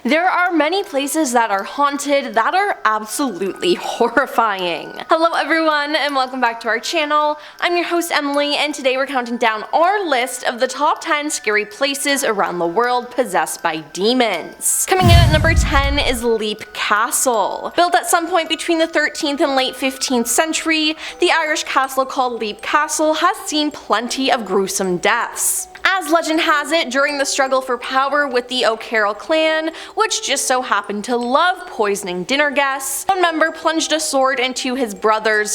There are many places that are haunted that are absolutely horrifying. Hello everyone and welcome back to our channel. I'm your host Emily and today we're counting down our list of the top 10 scary places around the world possessed by demons. Coming in at number 10 is Leap Castle. Built at some point between the 13th and late 15th century, the Irish castle called Leap Castle has seen plenty of gruesome deaths. As legend has it, during the struggle for power with the O'Carroll clan, which just so happened to love poisoning dinner guests, one member plunged a sword into his brother, a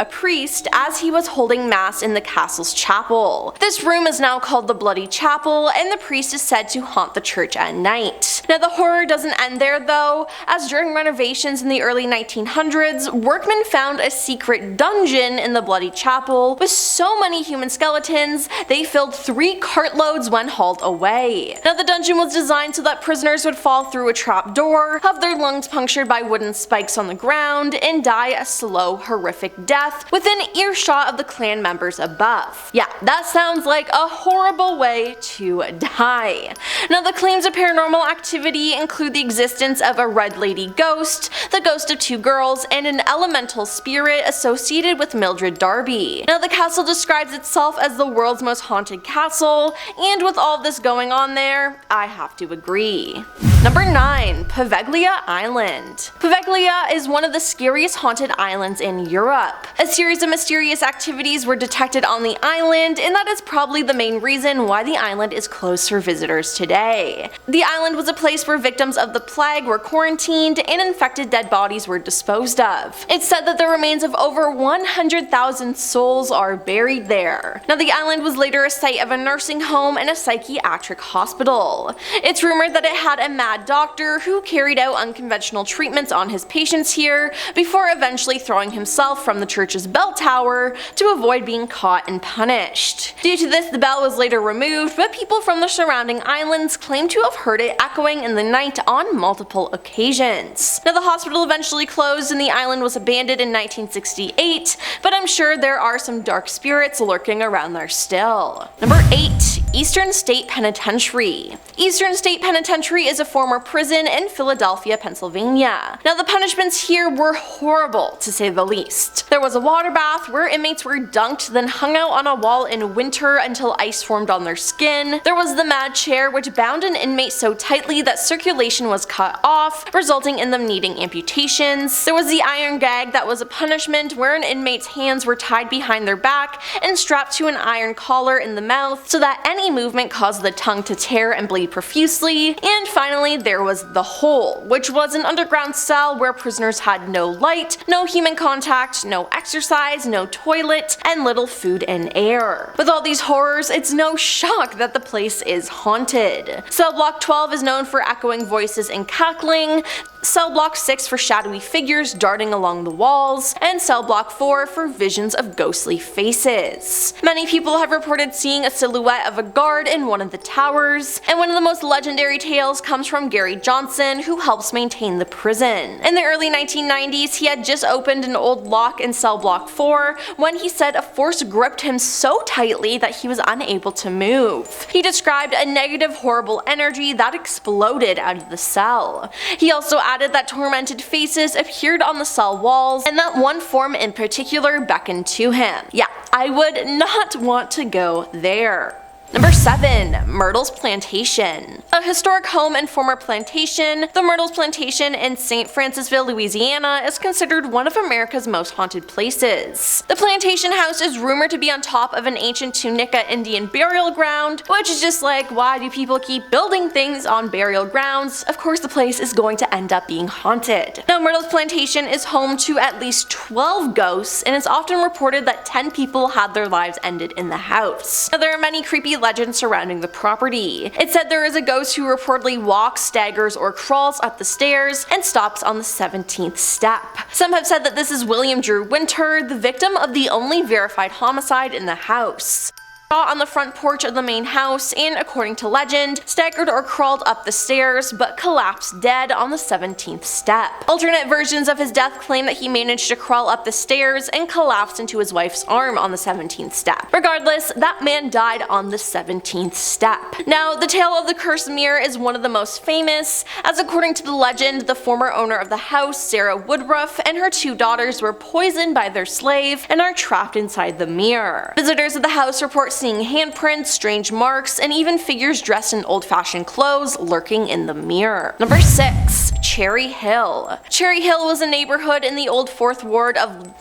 priest, as he was holding mass in the castle's chapel. This room is now called the Bloody Chapel, and the priest is said to haunt the church at night. Now the horror doesn't end there though, as during renovations in the early 1900s, workmen found a secret dungeon in the Bloody Chapel with so many human skeletons, they filled 3 cartloads when hauled away. Now the dungeon was designed so that prisoners would fall through a trap door, have their lungs punctured by wooden spikes on the ground, and die a slow, horrific death within earshot of the clan members above. Yeah, that sounds like a horrible way to die. Now the claims of paranormal activity include the existence of a red lady ghost, the ghost of 2 girls, and an elemental spirit associated with Mildred Darby. Now the castle describes itself as the world's most haunted castle, and with all this going on there, I have to agree. Number 9. Poveglia Island. Poveglia is one of the scariest haunted islands in Europe. A series of mysterious activities were detected on the island, and that is probably the main reason why the island is closed for visitors today. The island was a place where victims of the plague were quarantined and infected dead bodies were disposed of. It's said that the remains of over 100,000 souls are buried there. Now the island was later a site of a nursing home and a psychiatric hospital. It's rumored that it had a mad doctor who carried out unconventional treatments on his patients here before eventually throwing himself from the church's bell tower to avoid being caught and punished. Due to this, the bell was later removed, but people from the surrounding islands claim to have heard it echoing in the night on multiple occasions. Now the hospital eventually closed and the island was abandoned in 1968, but I'm sure there are some dark spirits lurking around there still. Number 8. Eastern State Penitentiary. Eastern State Penitentiary is a former prison in Philadelphia, Pennsylvania. Now the punishments here were horrible to say the least. There was a water bath where inmates were dunked then hung out on a wall in winter until ice formed on their skin. There was the mad chair which bound an inmate so tightly that circulation was cut off, resulting in them needing amputations. There was the iron gag that was a punishment where an inmate's hands were tied behind their back and strapped to an iron collar in the mouth so that any movement caused the tongue to tear and bleed profusely. And finally there was the hole, which was an underground cell where prisoners had no light, no human contact, no exercise, no toilet, and little food and air. With all these horrors, it's no shock that the place is haunted. Cell block 12 is known for echoing voices and cackling, cell block 6 for shadowy figures darting along the walls, and cell block 4 for visions of ghostly faces. Many people have reported seeing a silhouette of a guard in one of the towers, and one of the most legendary tales comes from Gary Johnson, who helps maintain the prison. In the early 1990s, he had just opened an old lock in cell block 4 when he said a force gripped him so tightly that he was unable to move. He described a negative, horrible energy that exploded out of the cell. He also added that tormented faces appeared on the cell walls and that one form in particular beckoned to him. Yeah, I would not want to go there. Number 7. Myrtles Plantation. A historic home and former plantation, the Myrtles Plantation in St. Francisville, Louisiana is considered one of America's most haunted places. The plantation house is rumored to be on top of an ancient Tunica Indian burial ground, which is just like, why do people keep building things on burial grounds? Of course the place is going to end up being haunted. Now Myrtles Plantation is home to at least 12 ghosts, and it's often reported that 10 people had their lives ended in the house. Now there are many creepy legends surrounding the property. It said there is a ghost who reportedly walks, staggers, or crawls up the stairs and stops on the 17th step. Some have said that this is William Drew Winter, the victim of the only verified homicide in the house. on the front porch of the main house and, according to legend, staggered or crawled up the stairs but collapsed dead on the 17th step. Alternate versions of his death claim that he managed to crawl up the stairs and collapsed into his wife's arm on the 17th step. Regardless, that man died on the 17th step. Now, the tale of the cursed mirror is one of the most famous, as according to the legend, the former owner of the house, Sarah Woodruff, and her 2 daughters were poisoned by their slave and are trapped inside the mirror. Visitors of the house report seeing handprints, strange marks, and even figures dressed in old-fashioned clothes lurking in the mirror. Number 6. Cherry Hill. Cherry Hill was a neighborhood in the old 4th Ward of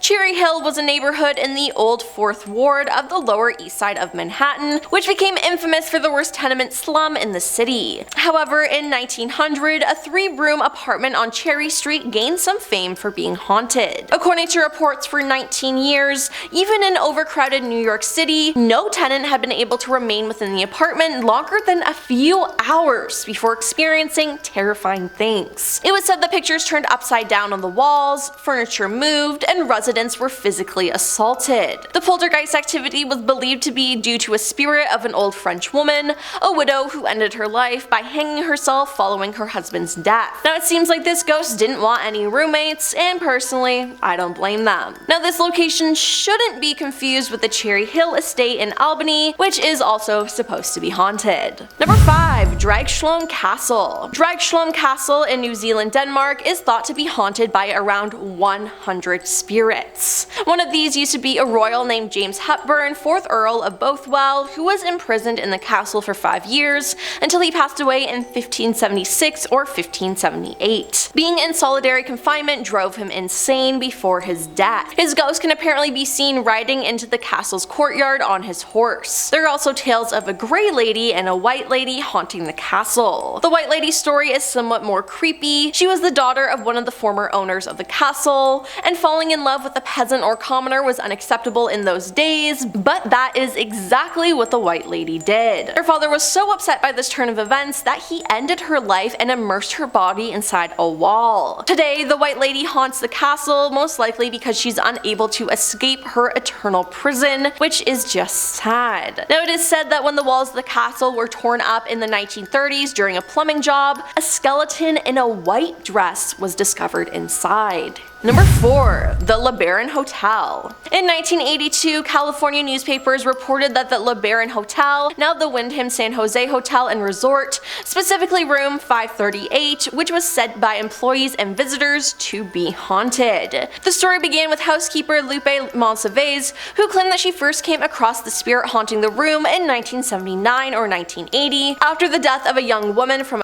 the Lower East Side of Manhattan, which became infamous for the worst tenement slum in the city. However, in 1900, a 3-room apartment on Cherry Street gained some fame for being haunted. According to reports, for 19 years, even in overcrowded New York City, no tenant had been able to remain within the apartment longer than a few hours before experiencing terrifying things. It was said the pictures turned upside down on the walls, furniture moved, and residents were physically assaulted. The poltergeist activity was believed to be due to a spirit of an old French woman, a widow who ended her life by hanging herself following her husband's death. Now, it seems like this ghost didn't want any roommates, and personally, I don't blame them. Now, this location shouldn't be confused with the Cherry Hill estate in Albany, which is also supposed to be haunted. Number 5. Dragsholm Castle. Dragsholm Castle in New Zealand, Denmark is thought to be haunted by around 100 spirits. One of these used to be a royal named James Hepburn, 4th Earl of Bothwell, who was imprisoned in the castle for 5 years until he passed away in 1576 or 1578. Being in solitary confinement drove him insane before his death. His ghost can apparently be seen riding into the castle's courtyard on his horse. There are also tales of a grey lady and a white lady haunting the castle. The white lady's story is somewhat more creepy. She was the daughter of one of the former owners of the castle, and falling in love with a peasant or commoner was unacceptable in those days, but that is exactly what the white lady did. Her father was so upset by this turn of events that he ended her life and immersed her body inside a wall. Today, the white lady haunts the castle, most likely because she's unable to escape her eternal prison, which is just sad. Now, it is said that when the walls of the castle were torn up in the 1930s during a plumbing job, a skeleton in a white dress was discovered inside. Number 4. The LeBaron Hotel. In 1982, California newspapers reported that the LeBaron Hotel, now the Wyndham San Jose Hotel and Resort, specifically room 538, which was said by employees and visitors to be haunted. The story began with housekeeper Lupe Monsalves, who claimed that she first came across the spirit haunting the room in 1979 or 1980, after the death of a young woman from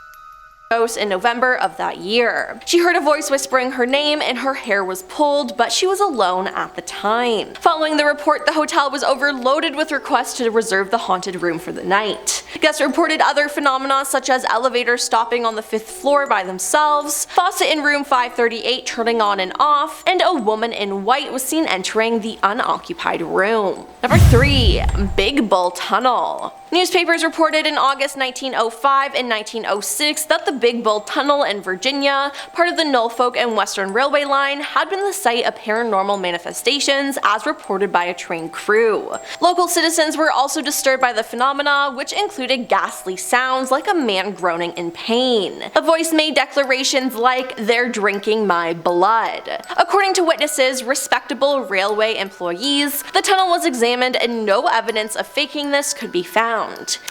in November of that year. She heard a voice whispering her name and her hair was pulled, but she was alone at the time. Following the report, the hotel was overloaded with requests to reserve the haunted room for the night. Guests reported other phenomena such as elevators stopping on the 5th floor by themselves, faucet in room 538 turning on and off, and a woman in white was seen entering the unoccupied room. Number 3. Big Bull Tunnel. Newspapers reported in August 1905 and 1906 that the Big Bull Tunnel in Virginia, part of the Norfolk and Western Railway line, had been the site of paranormal manifestations as reported by a train crew. Local citizens were also disturbed by the phenomena, which included ghastly sounds like a man groaning in pain. A voice made declarations like, "They're drinking my blood." According to witnesses, respectable railway employees, the tunnel was examined and no evidence of faking this could be found.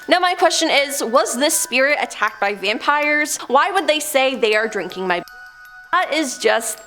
Now my question is, was this spirit attacked by vampires? Why would they say they are drinking my blood? That is just,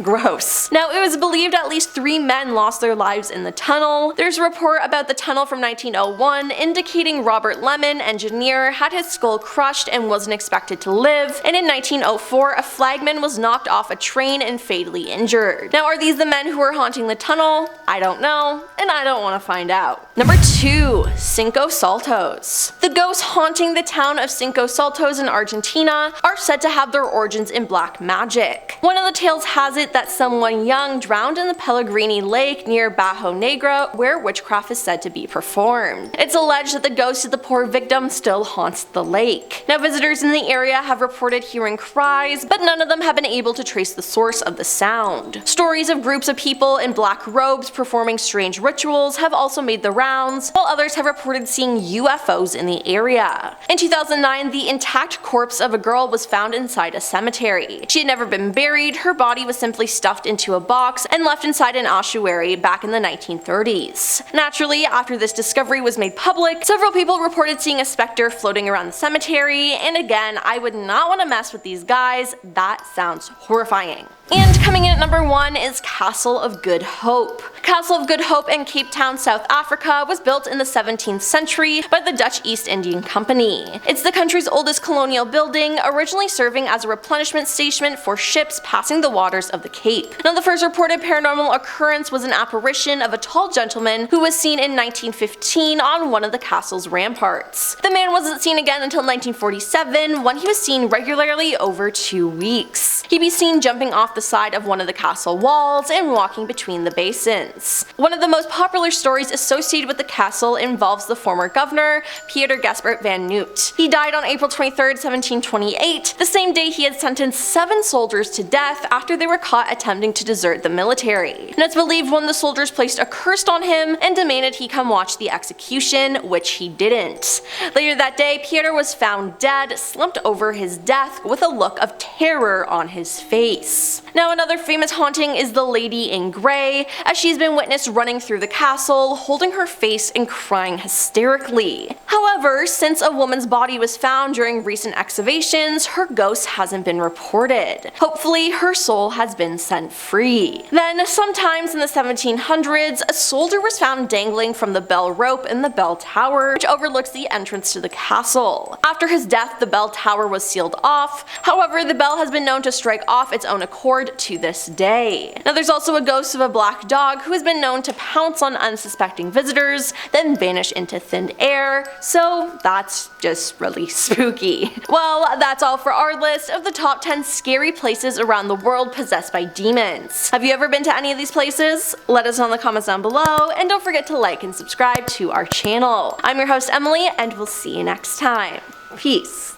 gross. Now, it was believed at least 3 men lost their lives in the tunnel. There's a report about the tunnel from 1901 indicating Robert Lemon, engineer, had his skull crushed and wasn't expected to live, and in 1904 a flagman was knocked off a train and fatally injured. Now, are these the men who are haunting the tunnel? I don't know, and I don't want to find out. Number 2. Cinco Saltos. The ghosts haunting the town of Cinco Saltos in Argentina are said to have their origins in black magic. magic. One of the tales has it that someone young drowned in the Pellegrini Lake near Bajo Negro, where witchcraft is said to be performed. It's alleged that the ghost of the poor victim still haunts the lake. Now, visitors in the area have reported hearing cries, but none of them have been able to trace the source of the sound. Stories of groups of people in black robes performing strange rituals have also made the rounds, while others have reported seeing UFOs in the area. In 2009, the intact corpse of a girl was found inside a cemetery. She had never been buried, her body was simply stuffed into a box and left inside an ossuary back in the 1930s. Naturally, after this discovery was made public, several people reported seeing a specter floating around the cemetery, and again, I would not want to mess with these guys. That sounds horrifying. And coming in at number 1 is Castle of Good Hope. Castle of Good Hope in Cape Town, South Africa was built in the 17th century by the Dutch East Indian Company. It's the country's oldest colonial building, originally serving as a replenishment station for ships passing the waters of the Cape. Now, the first reported paranormal occurrence was an apparition of a tall gentleman who was seen in 1915 on one of the castle's ramparts. The man wasn't seen again until 1947, when he was seen regularly over 2 weeks. He'd be seen jumping off the side of one of the castle walls and walking between the basins. One of the most popular stories associated with the castle involves the former governor, Pieter Gaspert van Noot. He died on April 23, 1728, the same day he had sentenced 7 soldiers to death after they were caught attempting to desert the military. Now, it's believed one of the soldiers placed a curse on him and demanded he come watch the execution, which he didn't. Later that day, Pieter was found dead, slumped over his death with a look of terror on his face. Now, another famous haunting is the Lady in Grey, as she's been witnessed running through the castle, holding her face and crying hysterically. However, since a woman's body was found during recent excavations, her ghost hasn't been reported. Hopefully, her soul has been set free. Then, sometimes in the 1700s, a soldier was found dangling from the bell rope in the bell tower, which overlooks the entrance to the castle. After his death, the bell tower was sealed off. However, the bell has been known to strike off its own accord to this day. Now, there's also a ghost of a black dog who has been known to pounce on unsuspecting visitors, then vanish into thin air, so that's just really spooky. Well, that's all for our list of the top 10 scary places around the world possessed by demons. Have you ever been to any of these places? Let us know in the comments down below, and don't forget to like and subscribe to our channel. I'm your host Emily, and we'll see you next time. Peace.